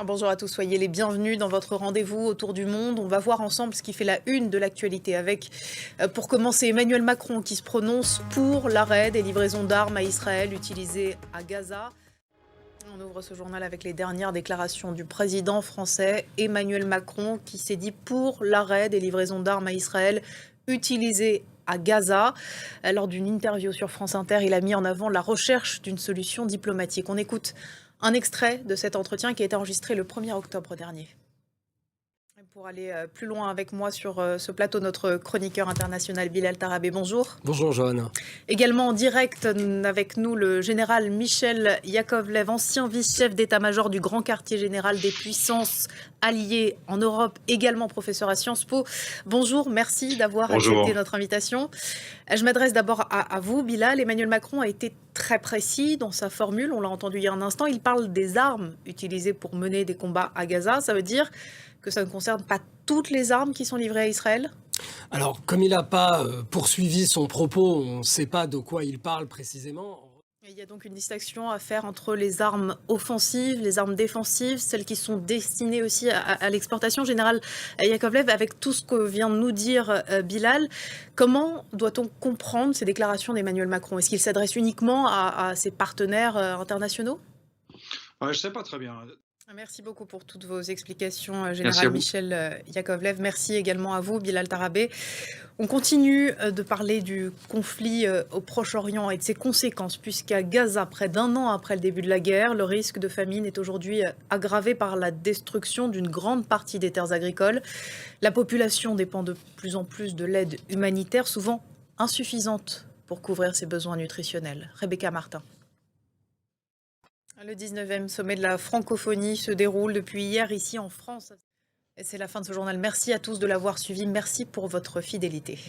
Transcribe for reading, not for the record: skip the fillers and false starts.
Bonjour à tous, soyez les bienvenus dans votre rendez-vous autour du monde. On va voir ensemble ce qui fait la une de l'actualité avec, pour commencer, Emmanuel Macron qui se prononce pour l'arrêt des livraisons d'armes à Israël utilisées à Gaza. On ouvre ce journal avec les dernières déclarations du président français Emmanuel Macron qui s'est dit pour l'arrêt des livraisons d'armes à Israël utilisées à Gaza. Lors d'une interview sur France Inter, il a mis en avant la recherche d'une solution diplomatique. On écoute un extrait de cet entretien qui a été enregistré le 1er octobre dernier. Pour aller plus loin avec moi sur ce plateau, notre chroniqueur international Bilal Tarabé, bonjour. Bonjour Johanna. Également en direct avec nous le général Michel Yakovlev, ancien vice-chef d'état-major du Grand Quartier Général des Puissances Alliées en Europe, également professeur à Sciences Po. Bonjour, merci d'avoir accepté notre invitation. Je m'adresse d'abord à vous, Bilal. Emmanuel Macron a été très précis dans sa formule, on l'a entendu il y a un instant, il parle des armes utilisées pour mener des combats à Gaza. Ça veut dire que ça ne concerne pas toutes les armes qui sont livrées à Israël ? Alors, comme il n'a pas poursuivi son propos, on ne sait pas de quoi il parle précisément. Il y a donc une distinction à faire entre les armes offensives, les armes défensives, celles qui sont destinées aussi à l'exportation. Général Yakovlev, avec tout ce que vient de nous dire Bilal, comment doit-on comprendre ces déclarations d'Emmanuel Macron ? Est-ce qu'il s'adresse uniquement à ses partenaires internationaux ? Je ne sais pas très bien. Merci beaucoup pour toutes vos explications, Général Michel Yakovlev. Merci également à vous, Bilal Tarabé. On continue de parler du conflit au Proche-Orient et de ses conséquences, puisqu'à Gaza, près d'un an après le début de la guerre, le risque de famine est aujourd'hui aggravé par la destruction d'une grande partie des terres agricoles. La population dépend de plus en plus de l'aide humanitaire, souvent insuffisante pour couvrir ses besoins nutritionnels. Rebecca Martin. Le 19e sommet de la francophonie se déroule depuis hier ici en France. Et c'est la fin de ce journal. Merci à tous de l'avoir suivi. Merci pour votre fidélité.